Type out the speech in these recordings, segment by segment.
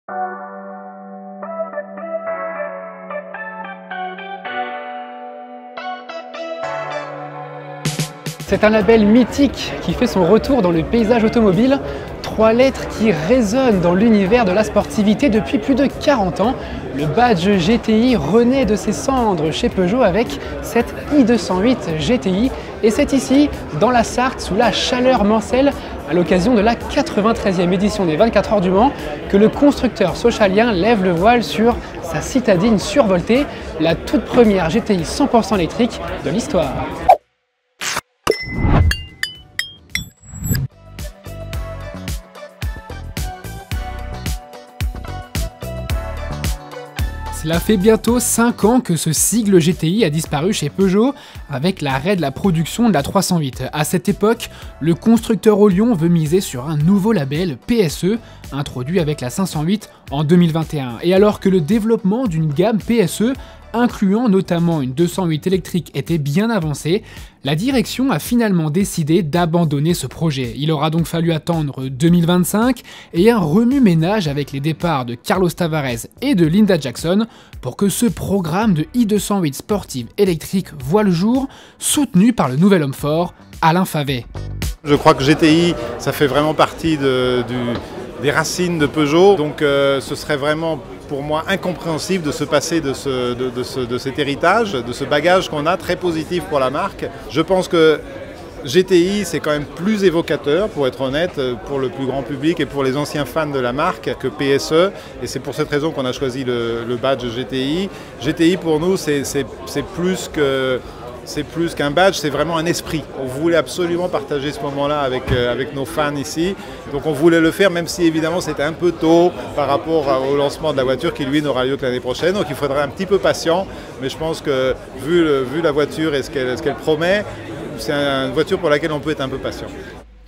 C'est un label mythique qui fait son retour dans le paysage automobile. 3 lettres qui résonnent dans l'univers de la sportivité depuis plus de 40 ans. Le badge GTI renaît de ses cendres chez Peugeot avec cette i208 GTI. Et c'est ici, dans la Sarthe, sous la chaleur mancelle, à l'occasion de la 93e édition des 24 heures du Mans, que le constructeur socialien lève le voile sur sa citadine survoltée, la toute première GTI 100% électrique de l'histoire. Cela fait bientôt 5 ans que ce sigle GTI a disparu chez Peugeot avec l'arrêt de la production de la 308. À cette époque, le constructeur au Lyon veut miser sur un nouveau label PSE, introduit avec la 508 en 2021. Et alors que le développement d'une gamme PSE, incluant notamment une 208 électrique, était bien avancé, la direction a finalement décidé d'abandonner ce projet. Il aura donc fallu attendre 2025 et un remue-ménage avec les départs de Carlos Tavares et de Linda Jackson pour que ce programme de i208 sportive électrique voit le jour, soutenu par le nouvel homme fort, Alain Favet. Je crois que GTI, ça fait vraiment partie des racines de Peugeot, donc ce serait vraiment pour moi incompréhensible de se passer de cet héritage, de ce bagage qu'on a très positif pour la marque. Je pense que GTI, c'est quand même plus évocateur, pour être honnête, pour le plus grand public et pour les anciens fans de la marque que PSE. Et c'est pour cette raison qu'on a choisi le badge GTI. GTI, pour nous, c'est plus qu'un badge, c'est vraiment un esprit. On voulait absolument partager ce moment-là avec nos fans ici. Donc on voulait le faire, même si évidemment c'était un peu tôt par rapport au lancement de la voiture qui lui n'aura lieu que l'année prochaine. Donc il faudra un petit peu patient. Mais je pense que vu la voiture et ce qu'elle promet, c'est une voiture pour laquelle on peut être un peu patient.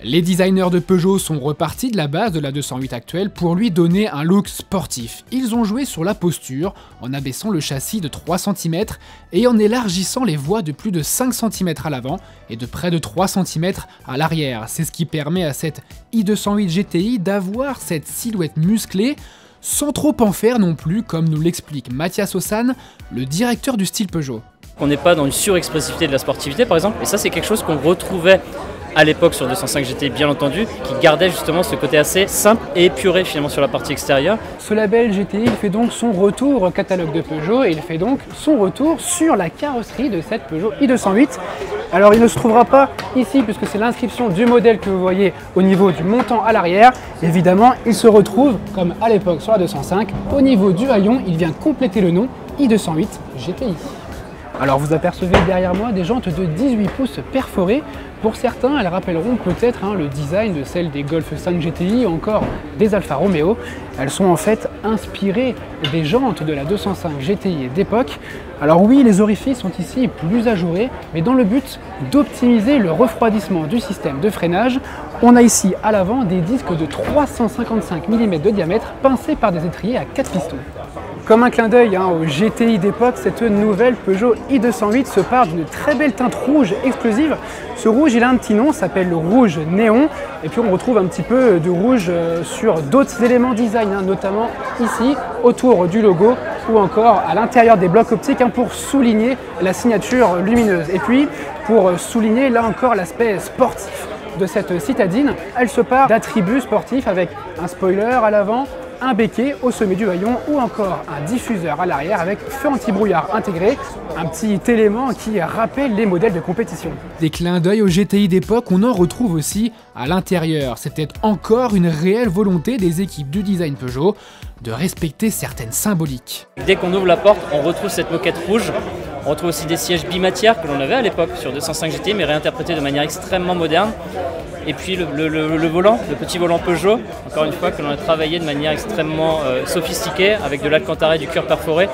Les designers de Peugeot sont repartis de la base de la 208 actuelle pour lui donner un look sportif. Ils ont joué sur la posture, en abaissant le châssis de 3 cm et en élargissant les voies de plus de 5 cm à l'avant et de près de 3 cm à l'arrière. C'est ce qui permet à cette i208 GTI d'avoir cette silhouette musclée, sans trop en faire non plus, comme nous l'explique Mathias Ossan, le directeur du style Peugeot. On n'est pas dans une surexpressivité de la sportivité par exemple, et ça c'est quelque chose qu'on retrouvait à l'époque sur 205 GTI bien entendu, qui gardait justement ce côté assez simple et épuré finalement sur la partie extérieure. Ce label GTI il fait donc son retour au catalogue de Peugeot et il fait donc son retour sur la carrosserie de cette Peugeot i208. Alors il ne se trouvera pas ici puisque c'est l'inscription du modèle que vous voyez au niveau du montant à l'arrière. Évidemment il se retrouve comme à l'époque sur la 205, au niveau du haillon il vient compléter le nom i208 GTI. Alors vous apercevez derrière moi des jantes de 18 pouces perforées. Pour certains, elles rappelleront peut-être le design de celles des Golf 5 GTI ou encore des Alfa Romeo. Elles sont en fait inspirées des jantes de la 205 GTI d'époque. Alors oui, les orifices sont ici plus ajourés, mais dans le but d'optimiser le refroidissement du système de freinage, on a ici à l'avant des disques de 355 mm de diamètre pincés par des étriers à 4 pistons. Comme un clin d'œil au GTI d'époque, cette nouvelle Peugeot i208 se part d'une très belle teinte rouge exclusive. Ce rouge, il a un petit nom, s'appelle le rouge néon. Et puis on retrouve un petit peu de rouge sur d'autres éléments design, notamment ici, autour du logo, ou encore à l'intérieur des blocs optiques pour souligner la signature lumineuse. Et puis, pour souligner là encore l'aspect sportif de cette citadine, elle se part d'attributs sportifs avec un spoiler à l'avant, un béquet au sommet du haillon ou encore un diffuseur à l'arrière avec feu anti-brouillard intégré, un petit élément qui rappelle les modèles de compétition. Des clins d'œil au GTI d'époque, on en retrouve aussi à l'intérieur. C'était encore une réelle volonté des équipes du design Peugeot de respecter certaines symboliques. Dès qu'on ouvre la porte, on retrouve cette moquette rouge. On retrouve aussi des sièges bimatières que l'on avait à l'époque sur 205 GTI mais réinterprétés de manière extrêmement moderne. Et puis le volant, le petit volant Peugeot, encore une fois que l'on a travaillé de manière extrêmement sophistiquée avec de l'alcantara et du cuir perforé.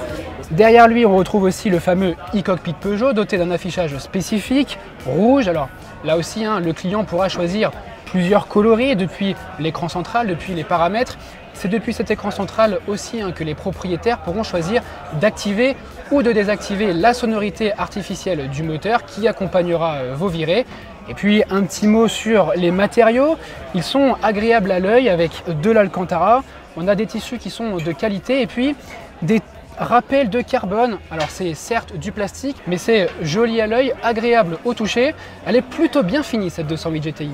Derrière lui, on retrouve aussi le fameux e-cockpit Peugeot doté d'un affichage spécifique, rouge. Alors là aussi, le client pourra choisir plusieurs coloris depuis l'écran central, depuis les paramètres. C'est depuis cet écran central aussi que les propriétaires pourront choisir d'activer ou de désactiver la sonorité artificielle du moteur qui accompagnera vos virées. Et puis un petit mot sur les matériaux, ils sont agréables à l'œil avec de l'alcantara, On a des tissus qui sont de qualité et puis des rappels de carbone. Alors c'est certes du plastique, mais c'est joli à l'œil, agréable au toucher. Elle est plutôt bien finie cette 208 GTI.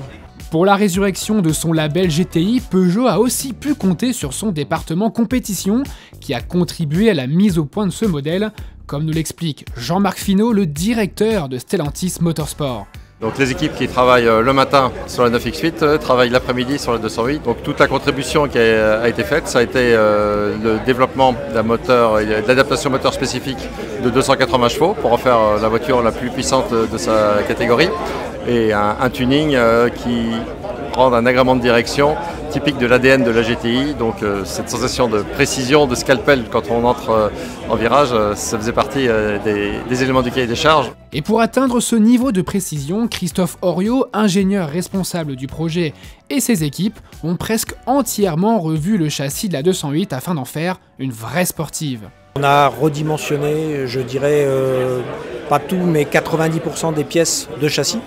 Pour la résurrection de son label GTI, Peugeot a aussi pu compter sur son département compétition qui a contribué à la mise au point de ce modèle, comme nous l'explique Jean-Marc Finot, le directeur de Stellantis Motorsport. Donc les équipes qui travaillent le matin sur la 9X8 travaillent l'après-midi sur la 208. Donc toute la contribution qui a été faite, ça a été le développement d'un moteur et de l'adaptation moteur spécifique de 280 chevaux pour en faire la voiture la plus puissante de sa catégorie et un tuning qui rend un agrément de direction typique de l'ADN de la GTI. Donc cette sensation de précision, de scalpel quand on entre en virage, ça faisait partie des éléments du cahier des charges. Et pour atteindre ce niveau de précision, Christophe Oriot, ingénieur responsable du projet, et ses équipes ont presque entièrement revu le châssis de la 208 afin d'en faire une vraie sportive. On a redimensionné, je dirais, pas tout, mais 90% des pièces de châssis.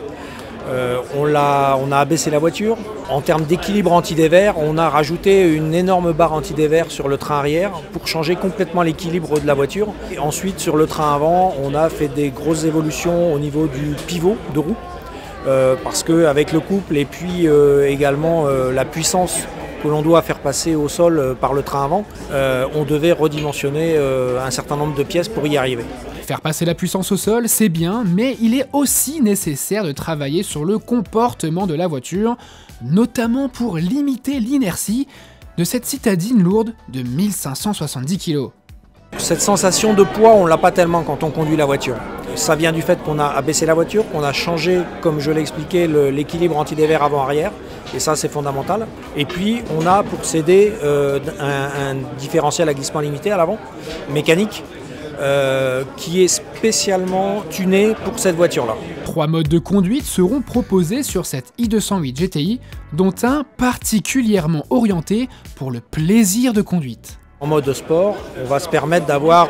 On a abaissé la voiture. En termes d'équilibre anti-dévers, on a rajouté une énorme barre anti-dévers sur le train arrière pour changer complètement l'équilibre de la voiture. Et ensuite, sur le train avant, on a fait des grosses évolutions au niveau du pivot de roue. Parce qu'avec le couple et puis également la puissance que l'on doit faire passer au sol par le train avant, on devait redimensionner un certain nombre de pièces pour y arriver. Faire passer la puissance au sol, c'est bien, mais il est aussi nécessaire de travailler sur le comportement de la voiture, notamment pour limiter l'inertie de cette citadine lourde de 1570 kg. Cette sensation de poids, on ne l'a pas tellement quand on conduit la voiture. Ça vient du fait qu'on a abaissé la voiture, qu'on a changé, comme je l'ai expliqué, l'équilibre anti-dévers avant-arrière, et ça c'est fondamental. Et puis on a pour s'aider un différentiel à glissement limité à l'avant, mécanique, qui est spécialement tuné pour cette voiture-là. 3 modes de conduite seront proposés sur cette i208 GTI, dont un particulièrement orienté pour le plaisir de conduite. En mode sport, on va se permettre d'avoir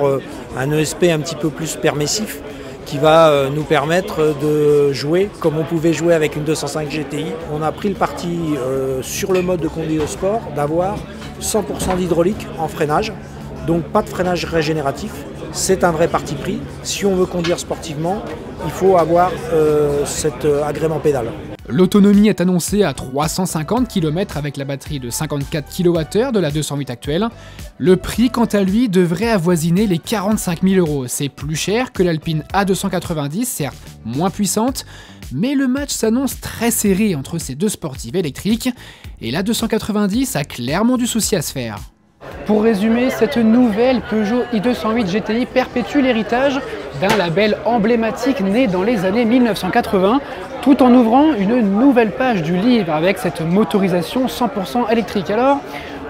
un ESP un petit peu plus permissif qui va nous permettre de jouer comme on pouvait jouer avec une 205 GTI. On a pris le parti sur le mode de conduite au sport d'avoir 100% d'hydraulique en freinage, donc pas de freinage régénératif. C'est un vrai parti pris. Si on veut conduire sportivement, il faut avoir cet agrément pédale. L'autonomie est annoncée à 350 km avec la batterie de 54 kWh de la 208 actuelle. Le prix, quant à lui, devrait avoisiner les 45 000 €. C'est plus cher que l'Alpine A290, certes moins puissante, mais le match s'annonce très serré entre ces deux sportives électriques, et la 290 a clairement du souci à se faire. Pour résumer, cette nouvelle Peugeot i208 GTI perpétue l'héritage d'un label emblématique né dans les années 1980, tout en ouvrant une nouvelle page du livre avec cette motorisation 100% électrique. Alors,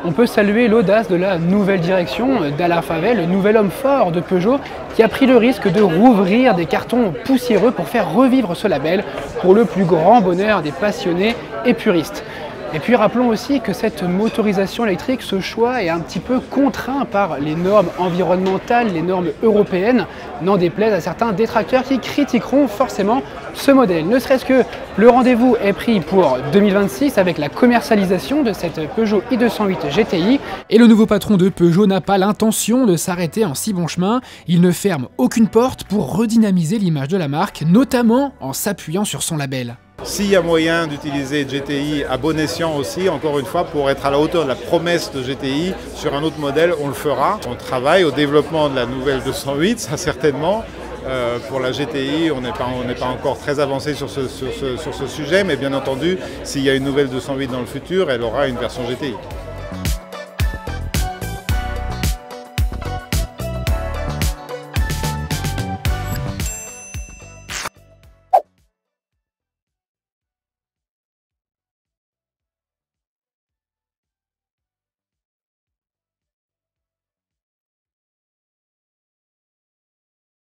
on peut saluer l'audace de la nouvelle direction d'Alain Favet, le nouvel homme fort de Peugeot, qui a pris le risque de rouvrir des cartons poussiéreux pour faire revivre ce label pour le plus grand bonheur des passionnés et puristes. Et puis rappelons aussi que cette motorisation électrique, ce choix est un petit peu contraint par les normes environnementales, les normes européennes, n'en déplaise à certains détracteurs qui critiqueront forcément ce modèle. Ne serait-ce que le rendez-vous est pris pour 2026 avec la commercialisation de cette Peugeot i208 GTI. Et le nouveau patron de Peugeot n'a pas l'intention de s'arrêter en si bon chemin. Il ne ferme aucune porte pour redynamiser l'image de la marque, notamment en s'appuyant sur son label. S'il y a moyen d'utiliser GTI à bon escient aussi, encore une fois, pour être à la hauteur de la promesse de GTI sur un autre modèle, on le fera. On travaille au développement de la nouvelle 208, ça certainement. Pour la GTI, on n'est pas encore très avancé sur ce sujet, mais bien entendu, s'il y a une nouvelle 208 dans le futur, elle aura une version GTI.